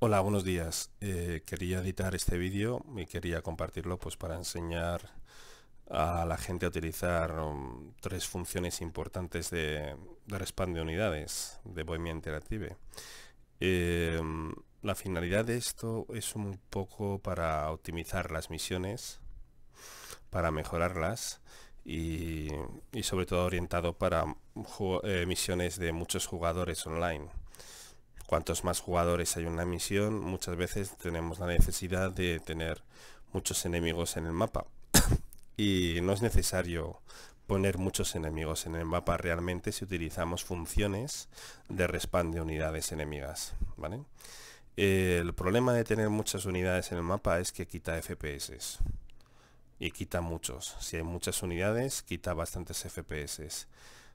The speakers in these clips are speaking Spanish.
Hola, buenos días. Quería editar este vídeo y quería compartirlo pues para enseñar a la gente a utilizar tres funciones importantes de respan de unidades de Bohemia Interactive. Eh, la finalidad de esto es un poco para optimizar las misiones, para mejorarlas y, y sobre todo orientado para misiones de muchos jugadores online. Cuantos más jugadores hay en una misión, muchas veces tenemos la necesidad de tener muchos enemigos en el mapa. Y no es necesario poner muchos enemigos en el mapa realmente si utilizamos funciones de respawn de unidades enemigas, ¿vale? El problema de tener muchas unidades en el mapa es que quita FPS. Y quita muchos. Si hay muchas unidades, quita bastantes FPS.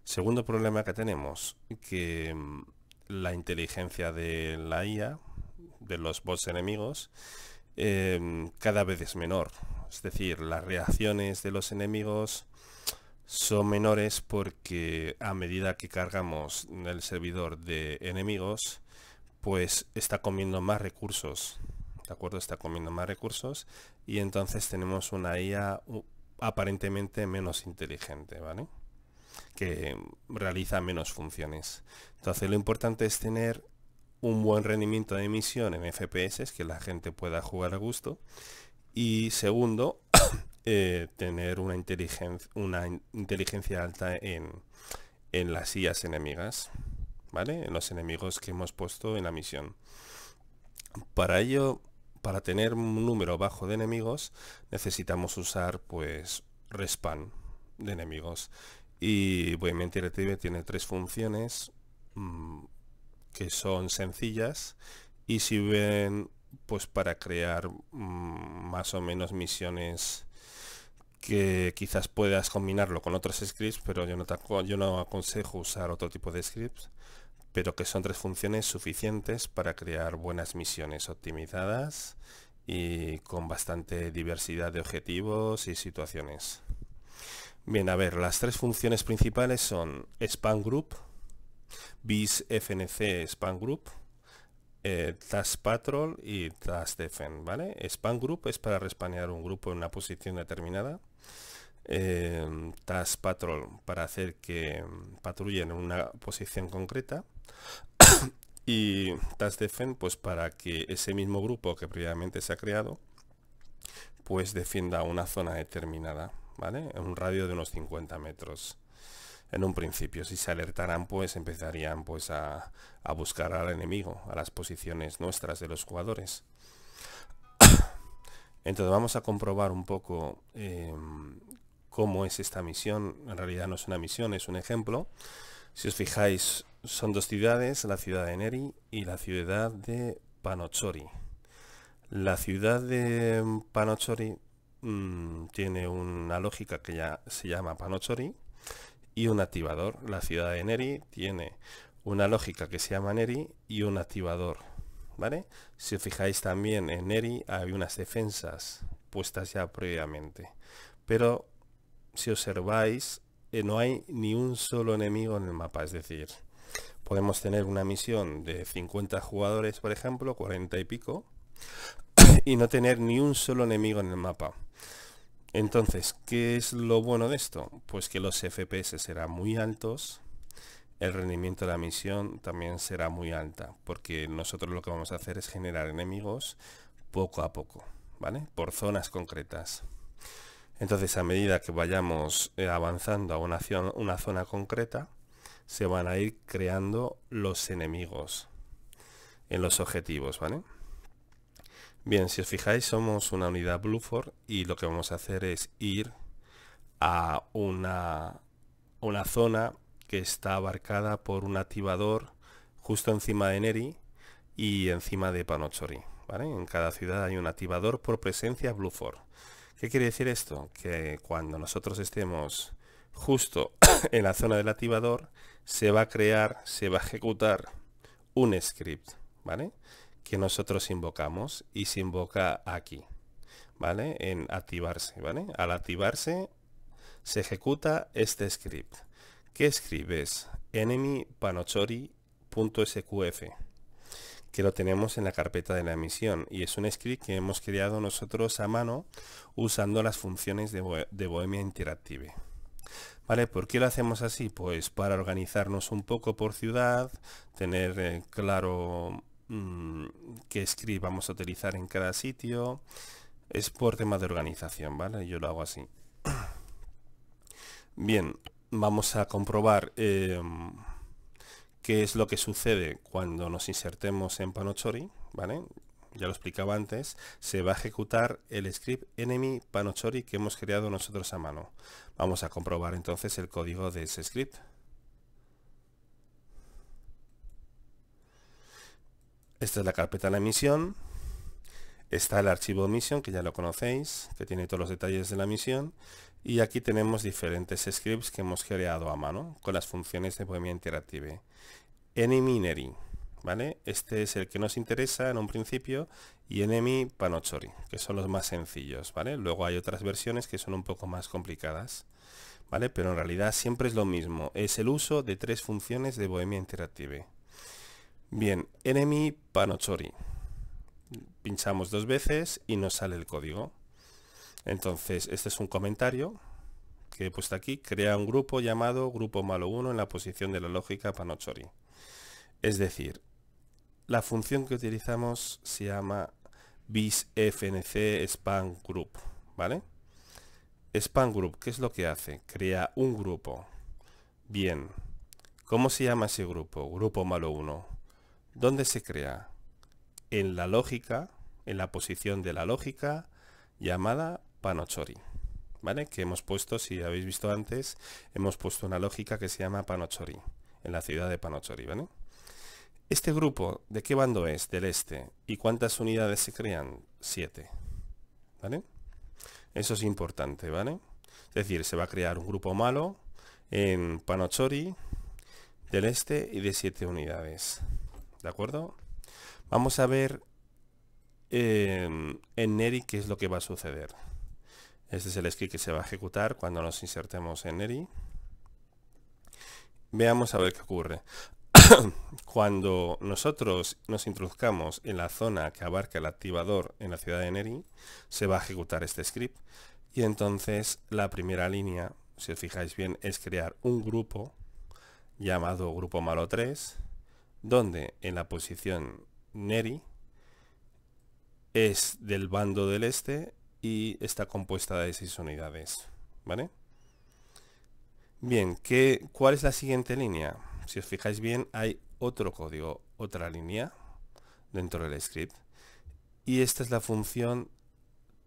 Segundo problema que tenemos, que la inteligencia de la IA, de los bots enemigos, cada vez es menor. Es decir, las reacciones de los enemigos son menores porque a medida que cargamos el servidor de enemigos, pues está comiendo más recursos. ¿De acuerdo? Está comiendo más recursos y entonces tenemos una IA aparentemente menos inteligente, ¿vale? Que realiza menos funciones. Entonces lo importante es tener un buen rendimiento de emisión en FPS, que la gente pueda jugar a gusto. Y segundo, tener una inteligencia alta en las IAs enemigas, ¿vale? En los enemigos que hemos puesto en la misión. Para ello, para tener un número bajo de enemigos, necesitamos usar pues respawn de enemigos. Y Bohemia Interactive tiene tres funciones que son sencillas y sirven pues para crear más o menos misiones que quizás puedas combinarlo con otros scripts, pero yo no aconsejo usar otro tipo de scripts, pero que son tres funciones suficientes para crear buenas misiones optimizadas y con bastante diversidad de objetivos y situaciones. Bien, a ver, las tres funciones principales son Span Group, BIS-FNC Span Group, Task Patrol y Task Defend, ¿vale? Span Group es para respanear un grupo en una posición determinada. Task Patrol para hacer que patrullen en una posición concreta. Y Task Defend pues para que ese mismo grupo que previamente se ha creado pues defienda una zona determinada, ¿vale? En un radio de unos 50 metros. En un principio, si se alertaran, pues empezarían pues a buscar al enemigo, a las posiciones nuestras de los jugadores. Entonces vamos a comprobar un poco cómo es esta misión. En realidad no es una misión, es un ejemplo. Si os fijáis, son dos ciudades, la ciudad de Neri y la ciudad de Panochori. La ciudad de Panochori tiene una lógica que ya se llama Panochori y un activador. La ciudad de Neri tiene una lógica que se llama Neri y un activador, ¿vale? Si os fijáis también en Neri hay unas defensas puestas ya previamente, pero si observáis no hay ni un solo enemigo en el mapa, es decir, podemos tener una misión de 50 jugadores, por ejemplo, 40 y pico, y no tener ni un solo enemigo en el mapa. Entonces, ¿qué es lo bueno de esto? Pues que los FPS serán muy altos, el rendimiento de la misión también será muy alta, porque nosotros lo que vamos a hacer es generar enemigos poco a poco, ¿vale? Por zonas concretas. Entonces, a medida que vayamos avanzando a una zona concreta, se van a ir creando los enemigos en los objetivos, ¿vale? Bien, si os fijáis, somos una unidad Blueford y lo que vamos a hacer es ir a una zona que está abarcada por un activador justo encima de Neri y encima de Panochori, ¿vale? En cada ciudad hay un activador por presencia Blueford. ¿Qué quiere decir esto? Que cuando nosotros estemos justo en la zona del activador, se va a ejecutar un script, ¿vale? Que nosotros invocamos y se invoca aquí, ¿vale? En activarse, ¿vale? Al activarse se ejecuta este script. ¿Qué script es? Enemy panochori.sqf. que lo tenemos en la carpeta de la emisión, y es un script que hemos creado nosotros a mano usando las funciones de Bohemia Interactive. ¿Vale? ¿Por qué lo hacemos así? Pues para organizarnos un poco por ciudad, tener claro qué script vamos a utilizar en cada sitio. Es por tema de organización, ¿vale? Yo lo hago así. Bien, vamos a comprobar qué es lo que sucede cuando nos insertemos en Panochori, ¿vale? Ya lo explicaba antes, se va a ejecutar el script enemy Panochori que hemos creado nosotros a mano. Vamos a comprobar entonces el código de ese script. Esta es la carpeta de la misión. Está el archivo mission, que ya lo conocéis, que tiene todos los detalles de la misión. Y aquí tenemos diferentes scripts que hemos creado a mano con las funciones de Bohemia Interactive. Enemy Neri, ¿vale? Este es el que nos interesa en un principio, y Enemy Panochori, que son los más sencillos, ¿vale? Luego hay otras versiones que son un poco más complicadas, ¿vale? Pero en realidad siempre es lo mismo, es el uso de tres funciones de Bohemia Interactive. Bien, Enemy Panochori. Pinchamos 2 veces y nos sale el código. Entonces, este es un comentario que he puesto aquí. Crea un grupo llamado grupo malo 1 en la posición de la lógica Panochori. Es decir, la función que utilizamos se llama bisfnc span group, ¿vale? Span group, ¿qué es lo que hace? Crea un grupo. Bien, ¿cómo se llama ese grupo? Grupo malo 1. ¿Dónde se crea? En la lógica, en la posición de la lógica llamada Panochori, ¿vale? Que hemos puesto, si habéis visto antes, hemos puesto una lógica que se llama Panochori, en la ciudad de Panochori, ¿vale? Este grupo, ¿de qué bando es? Del este. ¿Y cuántas unidades se crean? 7, ¿vale? Eso es importante, ¿vale? Es decir, se va a crear un grupo malo en Panochori del este y de 7 unidades, ¿de acuerdo? Vamos a ver en Neri qué es lo que va a suceder. Este es el script que se va a ejecutar cuando nos insertemos en Neri. Veamos a ver qué ocurre. Cuando nosotros nos introduzcamos en la zona que abarca el activador en la ciudad de Neri, se va a ejecutar este script. Y entonces la primera línea, si os fijáis bien, es crear un grupo llamado grupo malo 3, donde en la posición Neri es del bando del este y está compuesta de 6 unidades, ¿vale? Bien, ¿cuál es la siguiente línea? Si os fijáis bien, hay otro código, otra línea dentro del script, y esta es la función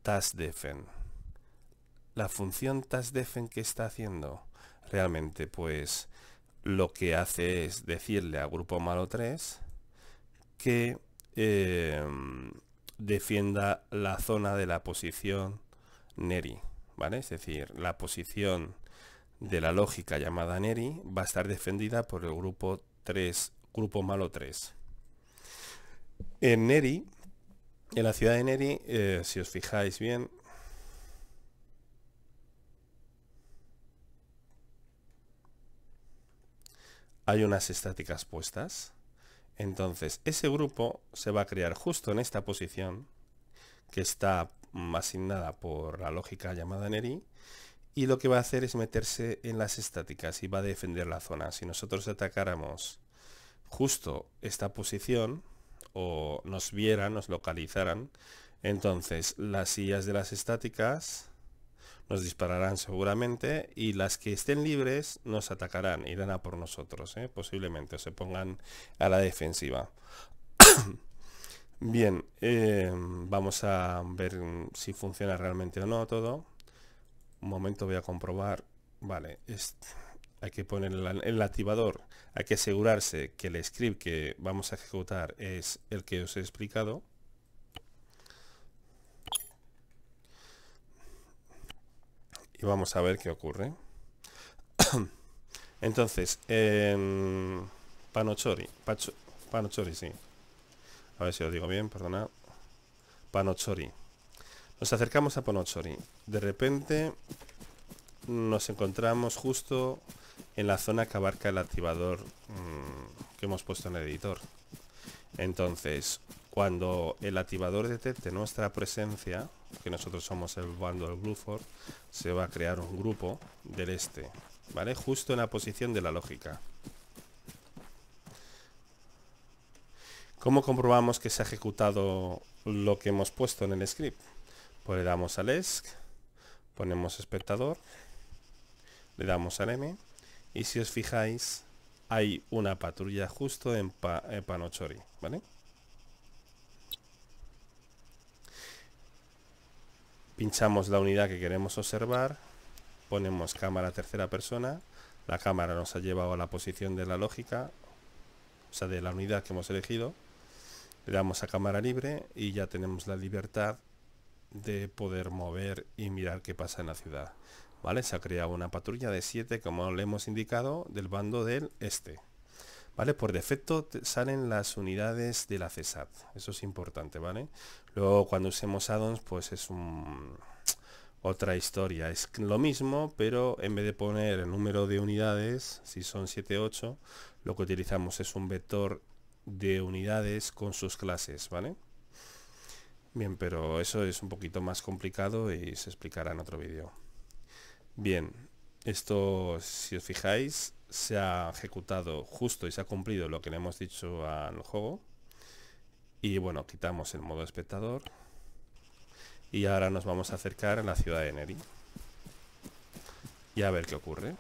taskdefen. La función taskdefen, ¿qué está haciendo? Realmente, pues lo que hace es decirle a grupo malo 3 que defienda la zona de la posición Neri, ¿vale? Es decir, la posición de la lógica llamada Neri va a estar defendida por el grupo malo 3. En Neri, en la ciudad de Neri, si os fijáis bien, hay unas estáticas puestas. Entonces, ese grupo se va a crear justo en esta posición, que está asignada por la lógica llamada Neri, y lo que va a hacer es meterse en las estáticas y va a defender la zona. Si nosotros atacáramos justo esta posición, o nos vieran, nos localizaran, entonces las sillas de las estáticas nos dispararán seguramente, y las que estén libres nos atacarán, irán a por nosotros, posiblemente se pongan a la defensiva. Bien, vamos a ver si funciona realmente o no todo. Un momento, voy a comprobar. Vale, hay que poner el activador, hay que asegurarse que el script que vamos a ejecutar es el que os he explicado. Y vamos a ver qué ocurre. Entonces, en Panochori, sí. A ver si lo digo bien, perdona. Panochori. Nos acercamos a Panochori. De repente nos encontramos justo en la zona que abarca el activador que hemos puesto en el editor. Entonces, cuando el activador detecte nuestra presencia, que nosotros somos el bando del Blueford, se va a crear un grupo del este, ¿vale? Justo en la posición de la lógica. ¿Cómo comprobamos que se ha ejecutado lo que hemos puesto en el script? Pues le damos al ESC, ponemos espectador, le damos al M, y si os fijáis, hay una patrulla justo en Panochori, ¿vale? Pinchamos la unidad que queremos observar, ponemos cámara tercera persona, la cámara nos ha llevado a la posición de la lógica, o sea, de la unidad que hemos elegido, le damos a cámara libre y ya tenemos la libertad de poder mover y mirar qué pasa en la ciudad. ¿Vale? Se ha creado una patrulla de 7, como le hemos indicado, del bando del este. ¿Vale? Por defecto salen las unidades de la CESAT. Eso es importante, ¿vale? Luego cuando usemos addons, pues es otra historia. Es lo mismo, pero en vez de poner el número de unidades, si son 7, 8, lo que utilizamos es un vector de unidades con sus clases, ¿vale? Bien, pero eso es un poquito más complicado y se explicará en otro vídeo. Bien, esto, si os fijáis, se ha ejecutado justo y se ha cumplido lo que le hemos dicho al juego. Y bueno, quitamos el modo espectador. Y ahora nos vamos a acercar a la ciudad de Neri. Y a ver qué ocurre.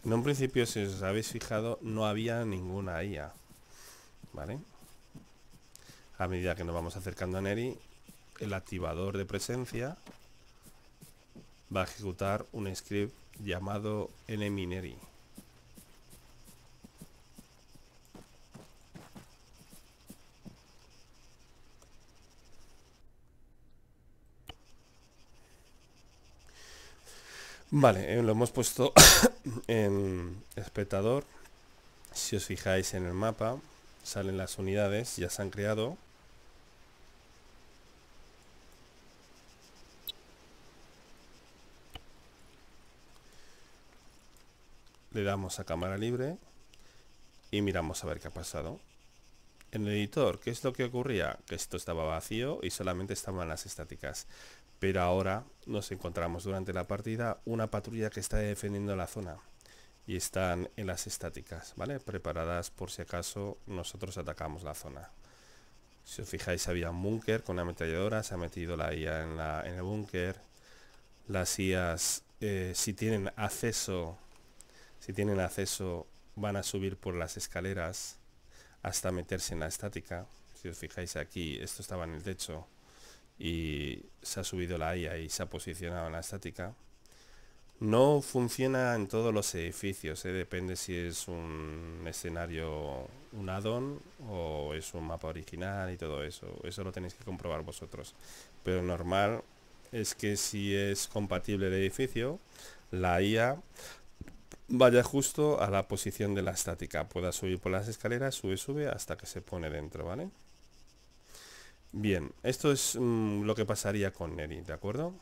En un principio, si os habéis fijado, no había ninguna IA, ¿vale? A medida que nos vamos acercando a Neri, el activador de presencia va a ejecutar un script llamado enemy Neri. Vale, lo hemos puesto en espectador. Si os fijáis en el mapa, salen las unidades, ya se han creado. Le damos a cámara libre y miramos a ver qué ha pasado. En el editor, ¿qué es lo que ocurría? Que esto estaba vacío y solamente estaban las estáticas. Pero ahora nos encontramos durante la partida una patrulla que está defendiendo la zona. Y están en las estáticas, ¿vale? Preparadas por si acaso nosotros atacamos la zona. Si os fijáis, había un búnker con una ametralladora, se ha metido la IA en el búnker. Las IAs, si tienen acceso, van a subir por las escaleras hasta meterse en la estática. Si os fijáis aquí, esto estaba en el techo y se ha subido la IA y se ha posicionado en la estática. No funciona en todos los edificios, depende si es un escenario, un add-on o es un mapa original y todo eso. Eso lo tenéis que comprobar vosotros. Pero normal es que si es compatible el edificio, la IA vaya justo a la posición de la estática. Pueda subir por las escaleras, sube hasta que se pone dentro, ¿vale? Bien, esto es lo que pasaría con Neri, ¿de acuerdo?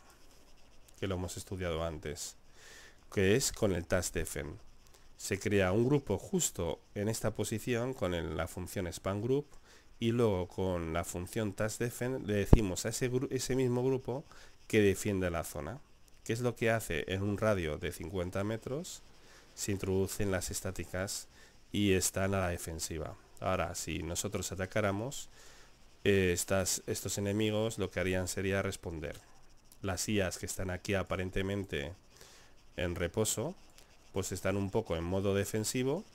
Que lo hemos estudiado antes. Que es con el task-defen. Se crea un grupo justo en esta posición con la función span-group y luego con la función task-defen le decimos a ese mismo grupo que defienda la zona. ¿Qué es lo que hace? En un radio de 50 metros se introducen las estáticas y están a la defensiva. Ahora, si nosotros atacáramos, estos enemigos lo que harían sería responder. Las IAs que están aquí aparentemente en reposo, pues están un poco en modo defensivo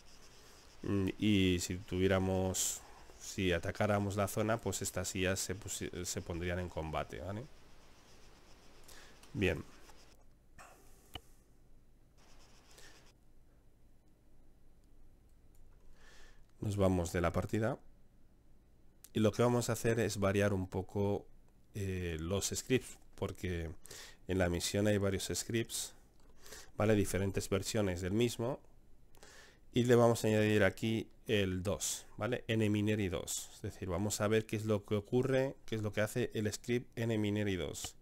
y si atacáramos la zona, pues estas IAs se pondrían en combate, ¿vale? Bien. Nos vamos de la partida y lo que vamos a hacer es variar un poco los scripts porque en la misión hay varios scripts, ¿vale? Diferentes versiones del mismo. Y le vamos a añadir aquí el 2, ¿vale? nmineri 2. Es decir, vamos a ver qué es lo que ocurre, qué es lo que hace el script nmineri 2.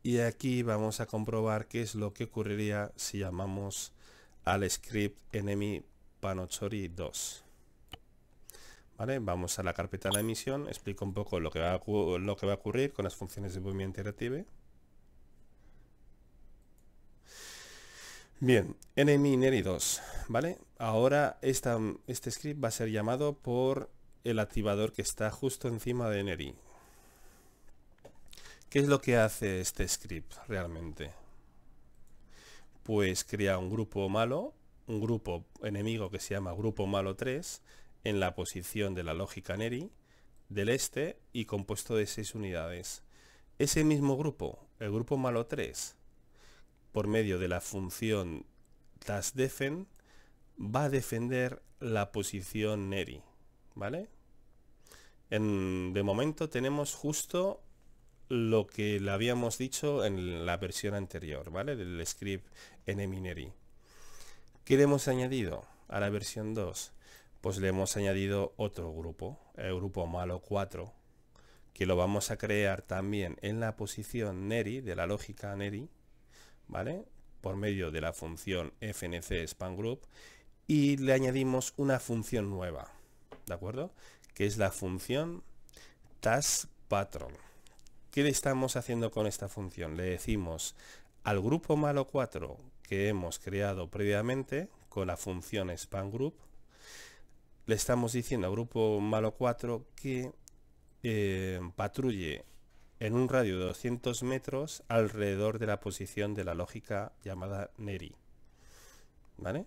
Y aquí vamos a comprobar qué es lo que ocurriría si llamamos al script enemy panochori 2. ¿Vale? Vamos a la carpeta de la emisión, explico un poco lo que va a ocurrir con las funciones de movimiento interactive. Bien, nmineri 2, ¿vale? Ahora este script va a ser llamado por el activador que está justo encima de neri. ¿Qué es lo que hace este script realmente? Pues crea un grupo malo, un grupo enemigo que se llama grupo malo 3 en la posición de la lógica neri del este y compuesto de 6 unidades. Ese mismo grupo, el grupo malo 3, por medio de la función tasDefen, va a defender la posición neri, ¿vale? De momento tenemos justo lo que le habíamos dicho en la versión anterior, ¿vale? Del script nmineri. ¿Qué le hemos añadido a la versión 2? Pues le hemos añadido otro grupo, el grupo malo 4, que lo vamos a crear también en la posición neri, de la lógica neri, ¿vale? Por medio de la función fnc span group, y le añadimos una función nueva, ¿de acuerdo? Que es la función tasPatron. ¿Qué le estamos haciendo con esta función? Le decimos al grupo malo 4 que hemos creado previamente con la función span group, le estamos diciendo al grupo malo 4 que patrulle en un radio de 200 metros alrededor de la posición de la lógica llamada neri, ¿vale?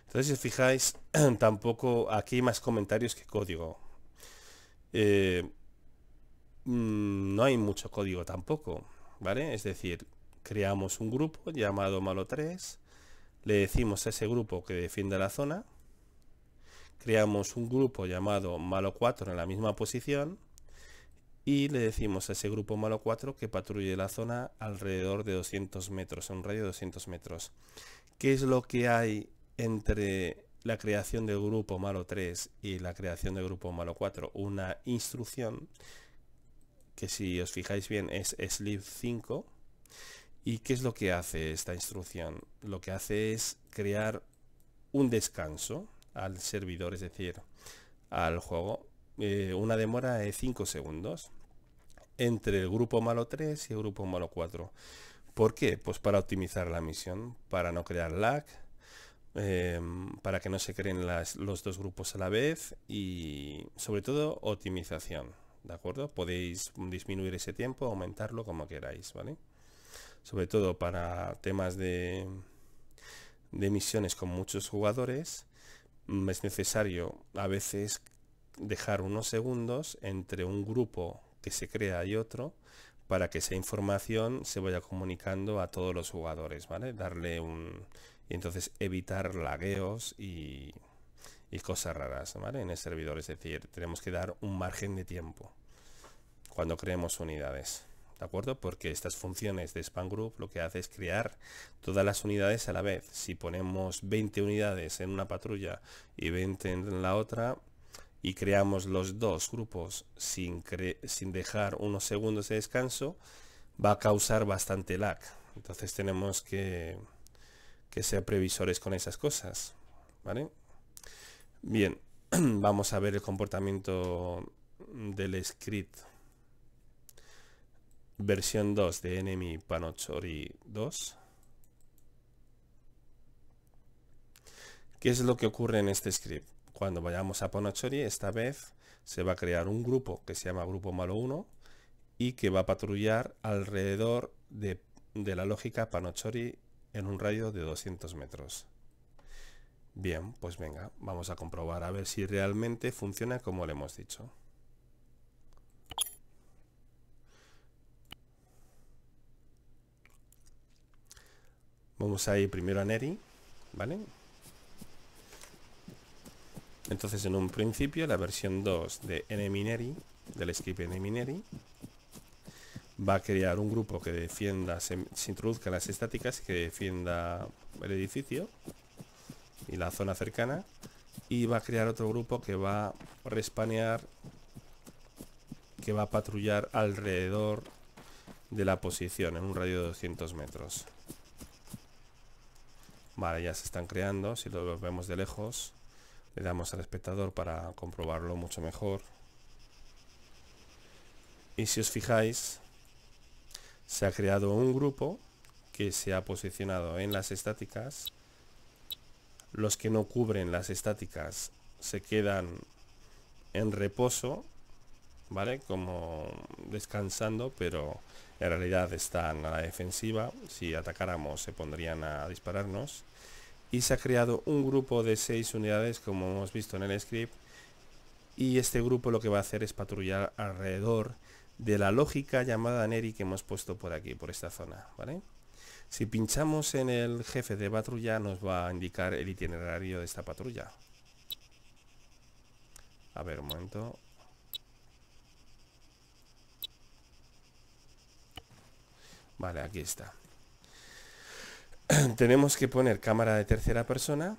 Entonces, si os fijáis, tampoco aquí hay más comentarios que código. No hay mucho código tampoco, ¿vale? Es decir, creamos un grupo llamado malo 3, le decimos a ese grupo que defienda la zona, creamos un grupo llamado malo 4 en la misma posición y le decimos a ese grupo malo 4 que patrulle la zona alrededor de 200 metros, en un radio de 200 metros. ¿Qué es lo que hay entre la creación del grupo malo 3 y la creación del grupo malo 4? Una instrucción que, si os fijáis bien, es sleep 5. ¿Y qué es lo que hace esta instrucción? Lo que hace es crear un descanso al servidor, es decir, al juego, una demora de 5 segundos entre el grupo malo 3 y el grupo malo 4. ¿Por qué? Pues para optimizar la misión, para no crear lag, para que no se creen los dos grupos a la vez y sobre todo optimización, ¿de acuerdo? Podéis disminuir ese tiempo, aumentarlo como queráis, ¿vale? Sobre todo para temas de misiones con muchos jugadores, es necesario a veces dejar unos segundos entre un grupo que se crea y otro para que esa información se vaya comunicando a todos los jugadores, ¿vale? Y entonces evitar lagueos y cosas raras, ¿vale? En el servidor, es decir, tenemos que dar un margen de tiempo cuando creemos unidades, ¿de acuerdo? Porque estas funciones de span group lo que hace es crear todas las unidades a la vez. Si ponemos 20 unidades en una patrulla y 20 en la otra y creamos los dos grupos sin dejar unos segundos de descanso, va a causar bastante lag. Entonces tenemos que ser previsores con esas cosas, ¿vale? Bien, vamos a ver el comportamiento del script versión 2 de enemy panochori 2. ¿Qué es lo que ocurre en este script? Cuando vayamos a panochori, esta vez se va a crear un grupo que se llama grupo malo 1 y que va a patrullar alrededor de la lógica panochori en un radio de 200 metros. Bien, pues venga, vamos a comprobar a ver si realmente funciona como le hemos dicho. Vamos a ir primero a neri, ¿vale? Entonces, en un principio, la versión 2 de nmineri, del script nmineri, va a crear un grupo que defienda, se introduzca en las estáticas, que defienda el edificio y la zona cercana, y va a crear otro grupo que va a respanear, que va a patrullar alrededor de la posición en un radio de 200 metros. Vale, ya se están creando. Si lo vemos de lejos, le damos al espectador para comprobarlo mucho mejor. Y si os fijáis, se ha creado un grupo que se ha posicionado en las estáticas. Los que no cubren las estáticas se quedan en reposo, ¿vale? Como descansando, pero en realidad están a la defensiva. Si atacáramos se pondrían a dispararnos. Y se ha creado un grupo de 6 unidades, como hemos visto en el script. Y este grupo lo que va a hacer es patrullar alrededor de la lógica llamada Neri que hemos puesto por aquí, por esta zona, ¿vale? Si pinchamos en el jefe de patrulla, nos va a indicar el itinerario de esta patrulla. A ver, un momento. Vale, aquí está. Tenemos que poner cámara de tercera persona.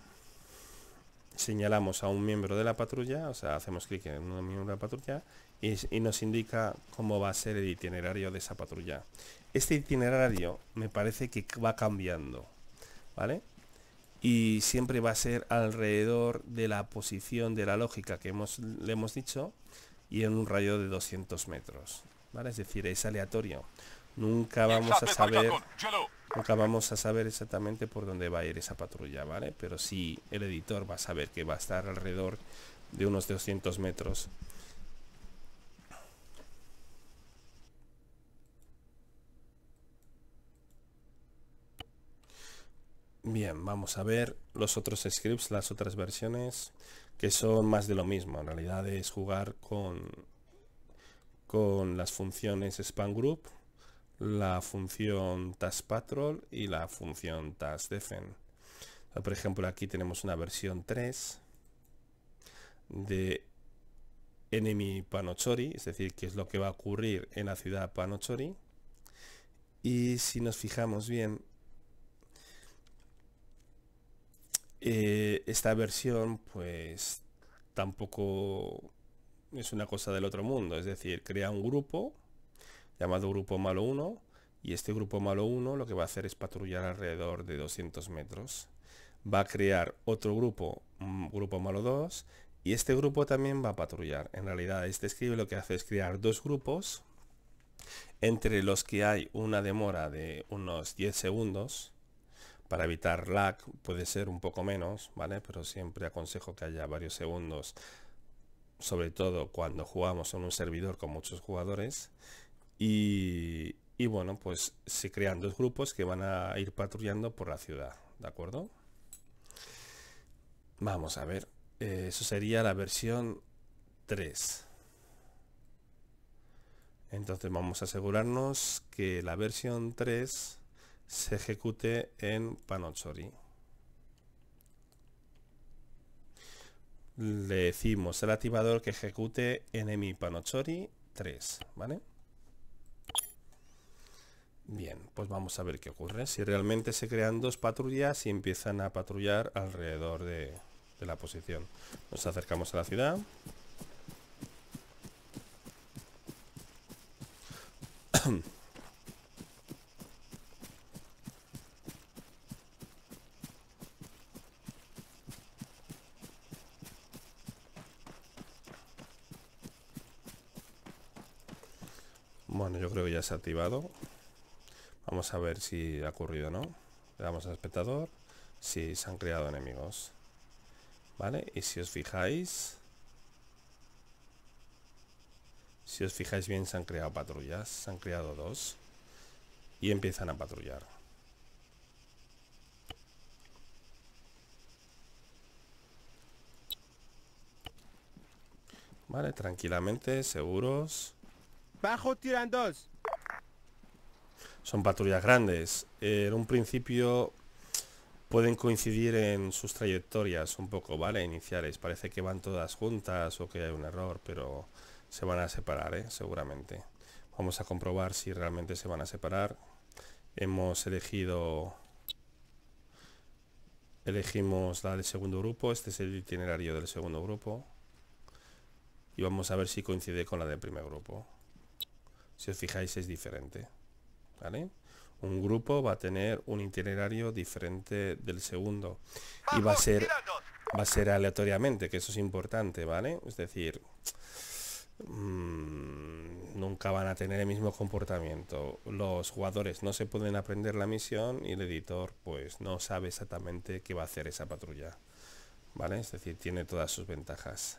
Señalamos a un miembro de la patrulla, o sea, hacemos clic en un miembro de la patrulla y nos indica cómo va a ser el itinerario de esa patrulla. Este itinerario me parece que va cambiando, ¿vale? Y siempre va a ser alrededor de la posición de la lógica que le hemos dicho y en un radio de 200 metros, ¿vale? Es decir, es aleatorio. Nunca vamos a saber exactamente por dónde va a ir esa patrulla, ¿vale? Pero sí, el editor va a saber que va a estar alrededor de unos 200 metros. Bien, vamos a ver los otros scripts, las otras versiones, que son más de lo mismo. En realidad es jugar con las funciones span group, la función task patrol y la función task defend. Por ejemplo, aquí tenemos una versión 3 de enemy Panochori, es decir, qué es lo que va a ocurrir en la ciudad Panochori. Y si nos fijamos bien, esta versión pues tampoco es una cosa del otro mundo, es decir, crea un grupo llamado grupo malo 1 y este grupo malo 1 lo que va a hacer es patrullar alrededor de 200 metros. Va a crear otro grupo, grupo malo 2, y este grupo también va a patrullar. En realidad este script lo que hace es crear dos grupos entre los que hay una demora de unos 10 segundos. Para evitar lag puede ser un poco menos, ¿vale? Pero siempre aconsejo que haya varios segundos, sobre todo cuando jugamos en un servidor con muchos jugadores. Y bueno, pues se crean dos grupos que van a ir patrullando por la ciudad, ¿de acuerdo? Vamos a ver, eso sería la versión 3. Entonces vamos a asegurarnos que la versión 3 se ejecute en Panochori. Le decimos al activador que ejecute enemy Panochori 3, ¿vale? Bien, pues vamos a ver qué ocurre. Si realmente se crean dos patrullas y empiezan a patrullar alrededor de la posición. Nos acercamos a la ciudad. Bueno, yo creo que ya se ha activado. Vamos a ver si ha ocurrido o no. Le damos al espectador. Sí, se han creado enemigos. ¿Vale? Y si os fijáis bien, se han creado patrullas. Se han creado dos. Y empiezan a patrullar. Vale, tranquilamente, seguros. Bajo tiran dos. Son patrullas grandes. En un principio pueden coincidir en sus trayectorias un poco, ¿vale? Iniciales. Parece que van todas juntas o que hay un error, pero se van a separar, seguramente. Vamos a comprobar si realmente se van a separar. Elegimos la del segundo grupo. Este es el itinerario del segundo grupo. Y vamos a ver si coincide con la del primer grupo. Si os fijáis, es diferente, ¿vale? Un grupo va a tener un itinerario diferente del segundo y va a ser aleatoriamente, que eso es importante, ¿vale? Es decir, nunca van a tener el mismo comportamiento. Los jugadores no se pueden aprender la misión y el editor pues no sabe exactamente qué va a hacer esa patrulla, ¿vale? Es decir, tiene todas sus ventajas.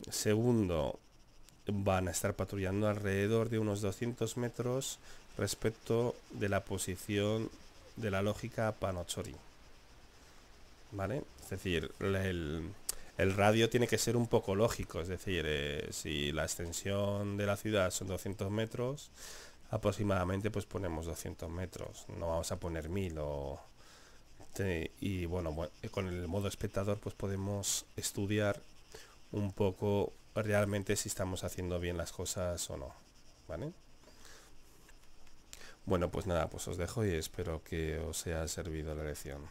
Segundo, van a estar patrullando alrededor de unos 200 metros respecto de la posición de la lógica Panochori, ¿vale? Es decir, el radio tiene que ser un poco lógico, es decir, si la extensión de la ciudad son 200 metros, aproximadamente pues ponemos 200 metros, no vamos a poner 1000 y bueno, con el modo espectador pues podemos estudiar un poco realmente si estamos haciendo bien las cosas o no, ¿vale? Bueno, pues nada, pues os dejo y espero que os haya servido la lección.